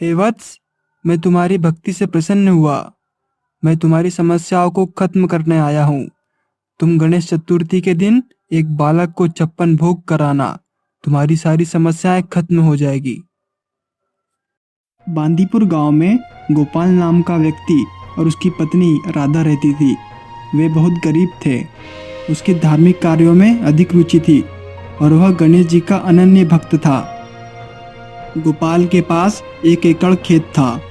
हे वत्स, मैं तुम्हारी भक्ति से प्रसन्न हुआ। मैं तुम्हारी समस्याओं को खत्म करने आया हूँ। तुम गणेश चतुर्थी के दिन एक बालक को 56 भोग कराना। तुम्हारी सारी समस्याएं खत्म हो जाएगी। बांदीपुर गांव में गोपाल नाम का व्यक्ति और उसकी पत्नी राधा रहती थी। वे बहुत गरीब थे। उसकी धार्मिक कार्यों में अधिक रुचि थी और वह गणेश जी का अनन्य भक्त था। गोपाल के पास 1 एकड़ खेत था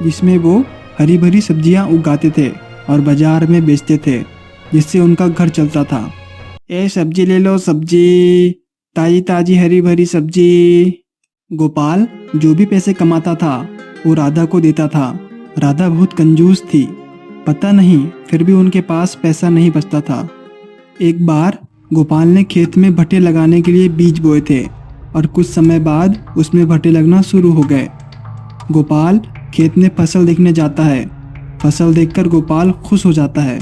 जिसमें वो हरी भरी सब्जियां उगाते थे और बाजार में बेचते थे, जिससे उनका घर चलता था। ए सब्जी ले लो, सब्जी ताजी ताजी हरी भरी सब्जी। गोपाल जो भी पैसे कमाता था वो राधा को देता था। राधा बहुत कंजूस थी, पता नहीं फिर भी उनके पास पैसा नहीं बचता था। एक बार गोपाल ने खेत में भट्टे लगाने के लिए बीज बोए थे और कुछ समय बाद उसमें भट्टे लगना शुरू हो गए। गोपाल खेत में फसल देखने जाता है। फसल देखकर गोपाल खुश हो जाता है।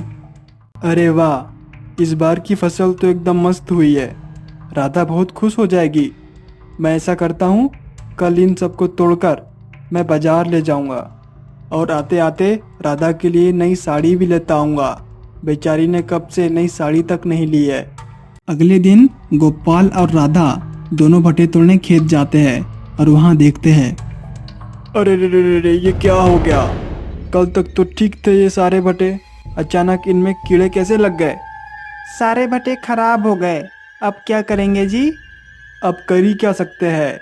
अरे वाह, इस बार की फसल तो एकदम मस्त हुई है। राधा बहुत खुश हो जाएगी। मैं ऐसा करता हूँ, कल इन सबको तोड़कर मैं बाजार ले जाऊँगा और आते आते राधा के लिए नई साड़ी भी लेता आऊँगा। बेचारी ने कब से नई साड़ी तक नहीं ली है। अगले दिन गोपाल और राधा दोनों भट्टे तोड़ने खेत जाते हैं और वहाँ देखते हैं। अरे रे रे रे रे, ये क्या हो गया? कल तक तो ठीक थे ये सारे भट्टे, अचानक इनमें कीड़े कैसे लग गए? सारे भट्टे खराब हो गए, अब क्या करेंगे जी? अब कर ही क्या सकते हैं,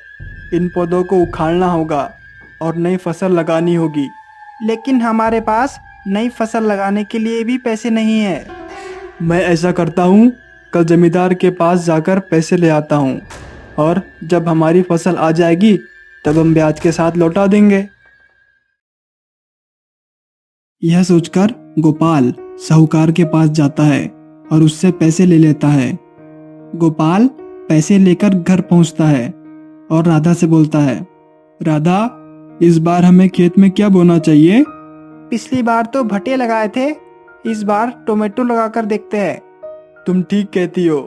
इन पौधों को उखाड़ना होगा और नई फसल लगानी होगी। लेकिन हमारे पास नई फसल लगाने के लिए भी पैसे नहीं है। मैं ऐसा करता हूँ, कल जमींदार के पास जाकर पैसे ले आता हूँ और जब हमारी फसल आ जाएगी तब हम ब्याज के साथ लौटा देंगे। यह सोचकर गोपाल साहूकार के पास जाता है और उससे पैसे ले लेता है। गोपाल पैसे लेकर घर पहुंचता है और राधा से बोलता है, राधा, इस बार हमें खेत में क्या बोना चाहिए? पिछली बार तो भट्टे लगाए थे, इस बार टोमेटो लगाकर देखते हैं। तुम ठीक कहती हो,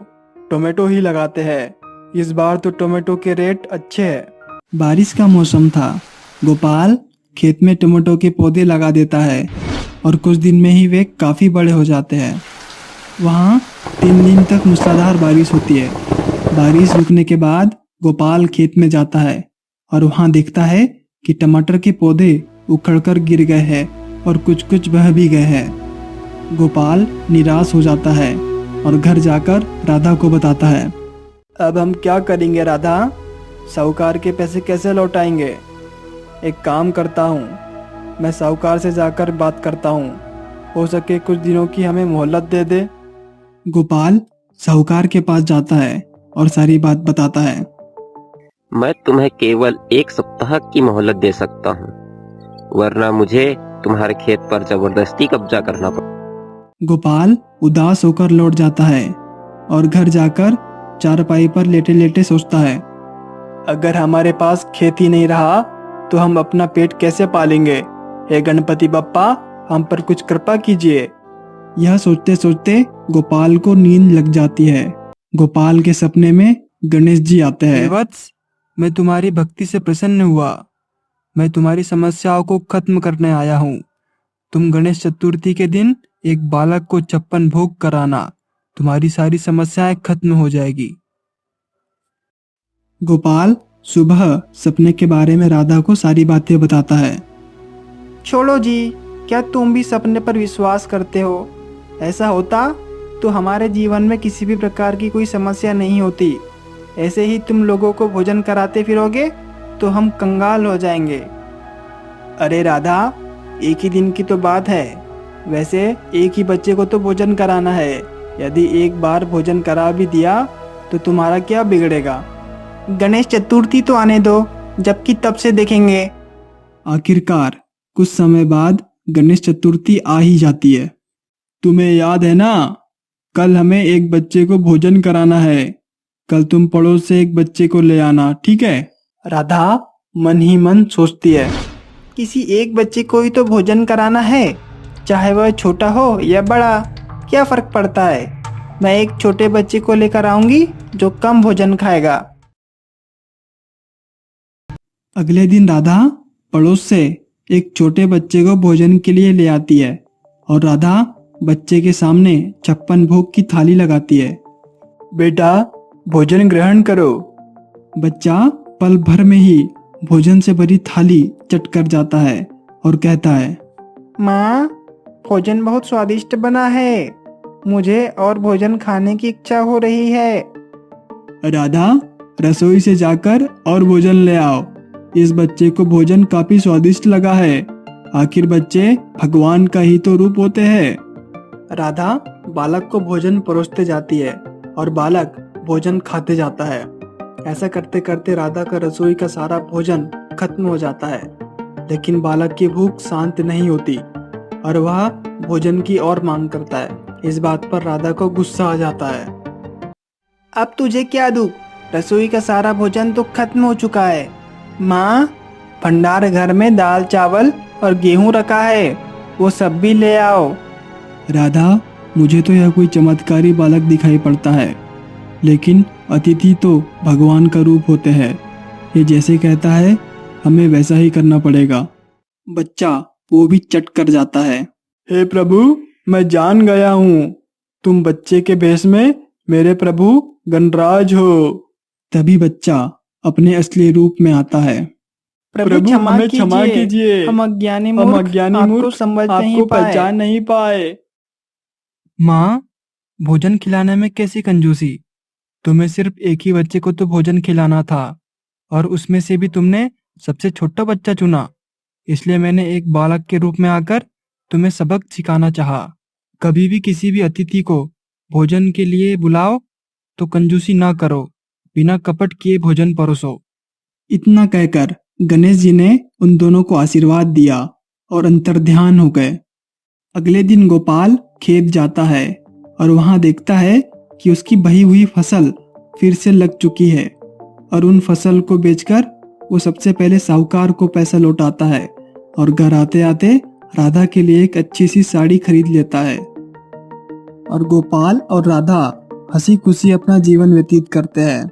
टोमेटो ही लगाते हैं। इस बार तो टोमेटो के रेट अच्छे हैं। बारिश का मौसम था। गोपाल खेत में टोमेटो के पौधे लगा देता है और कुछ दिन में ही वे काफी बड़े हो जाते हैं। वहाँ 3 दिन तक मूसलाधार बारिश होती है। बारिश रुकने के बाद गोपाल खेत में जाता है और वहाँ देखता है कि टमाटर के पौधे उखड़कर गिर गए हैं और कुछ कुछ बह भी गए हैं। गोपाल निराश हो जाता है और घर जाकर राधा को बताता है। अब हम क्या करेंगे राधा? साहूकार के पैसे कैसे लौटाएंगे? एक काम करता हूँ, मैं साहूकार से जाकर बात करता हूँ, हो सके कुछ दिनों की हमें मोहलत दे दे। गोपाल साहूकार के पास जाता है और सारी बात बताता है। मैं तुम्हें केवल 1 सप्ताह की मोहलत दे सकता हूँ, वरना मुझे तुम्हारे खेत पर जबरदस्ती कब्जा करना पड़ेगा। गोपाल उदास होकर लौट जाता है और घर जाकर चारपाई पर लेटे लेटे सोचता है, अगर हमारे पास खेत ही नहीं रहा तो हम अपना पेट कैसे पालेंगे? हे गणपति बप्पा, हम पर कुछ कृपा कीजिए। यह सोचते सोचते गोपाल को नींद लग जाती है। गोपाल के सपने में गणेश जी आते हैं। वत्स, मैं तुम्हारी भक्ति से प्रसन्न हुआ। मैं तुम्हारी समस्याओं को खत्म करने आया हूँ। तुम गणेश चतुर्थी के दिन एक बालक को 56 भोग कराना। तुम्हारी सारी समस्याएं खत्म हो जाएगी। गोपाल सुबह सपने के बारे में राधा को सारी बातें बताता है। छोड़ो जी, क्या तुम भी सपने पर विश्वास करते हो? ऐसा होता तो हमारे जीवन में किसी भी प्रकार की कोई समस्या नहीं होती। ऐसे ही तुम लोगों को भोजन कराते फिरोगे तो हम कंगाल हो जाएंगे। अरे राधा, एक ही दिन की तो बात है। वैसे एक ही बच्चे को तो भोजन कराना है। यदि एक बार भोजन करा भी दिया तो तुम्हारा क्या बिगड़ेगा? गणेश चतुर्थी तो आने दो, जबकि तब से देखेंगे। आखिरकार कुछ समय बाद गणेश चतुर्थी आ ही जाती है। तुम्हें याद है ना, कल हमें एक बच्चे को भोजन कराना है। कल तुम पड़ोस से एक बच्चे को ले आना, ठीक है? राधा मन ही मन सोचती है, किसी एक बच्चे को ही तो भोजन कराना है, चाहे वह छोटा हो या बड़ा, क्या फर्क पड़ता है? मैं एक छोटे बच्चे को लेकर आऊंगी जो कम भोजन खाएगा। अगले दिन राधा पड़ोस से एक छोटे बच्चे को भोजन के लिए ले आती है और राधा बच्चे के सामने 56 भोग की थाली लगाती है। बेटा, भोजन ग्रहण करो। बच्चा पल भर में ही भोजन से भरी थाली चट कर जाता है और कहता है, माँ, भोजन बहुत स्वादिष्ट बना है। मुझे और भोजन खाने की इच्छा हो रही है। राधा, रसोई से जाकर और भोजन ले आओ। इस बच्चे को भोजन काफी स्वादिष्ट लगा है। आखिर बच्चे भगवान का ही तो रूप होते हैं। राधा बालक को भोजन परोसते जाती है और बालक भोजन खाते जाता है। ऐसा करते करते राधा का रसोई का सारा भोजन खत्म हो जाता है, लेकिन बालक की भूख शांत नहीं होती और वह भोजन की और मांग करता है। इस बात पर राधा को गुस्सा आ जाता है। अब तुझे क्या दुख? रसोई का सारा भोजन तो खत्म हो चुका है। माँ, भंडार घर में दाल चावल और गेहूं रखा है, वो सब भी ले आओ। राधा, मुझे तो यह कोई चमत्कारी बालक दिखाई पड़ता है, लेकिन अतिथि तो भगवान का रूप होते हैं। ये जैसे कहता है हमें वैसा ही करना पड़ेगा। बच्चा वो भी चट कर जाता है। हे प्रभु, मैं जान गया हूँ, तुम बच्चे के भेष में मेरे प्रभु गणराज हो। तभी बच्चा अपने असली रूप में आता है। प्रभु हमें क्षमा कीजिए। हम अज्ञानी मूर्ख आपको समझ नहीं पाए। पहचान नहीं पाए। माँ, भोजन खिलाने में कैसी कंजूसी? तुम्हें सिर्फ एक ही बच्चे को तो भोजन खिलाना था और उसमें से भी तुमने सबसे छोटा बच्चा चुना। इसलिए मैंने एक बालक के रूप में आकर तुम्हें सबक सिखाना चाहा। कभी भी किसी भी अतिथि को भोजन के लिए बुलाओ तो कंजूसी ना करो, बिना कपट किए भोजन परोसो। इतना कहकर गणेश जी ने उन दोनों को आशीर्वाद दिया और अंतर्ध्यान हो गए। अगले दिन गोपाल खेत जाता है और वहां देखता है कि उसकी बही हुई फसल फिर से लग चुकी है और उन फसल को बेचकर वो सबसे पहले साहूकार को पैसा लौटाता है और घर आते आते राधा के लिए एक अच्छी सी साड़ी खरीद लेता है। और गोपाल और राधा हंसी खुशी अपना जीवन व्यतीत करते हैं।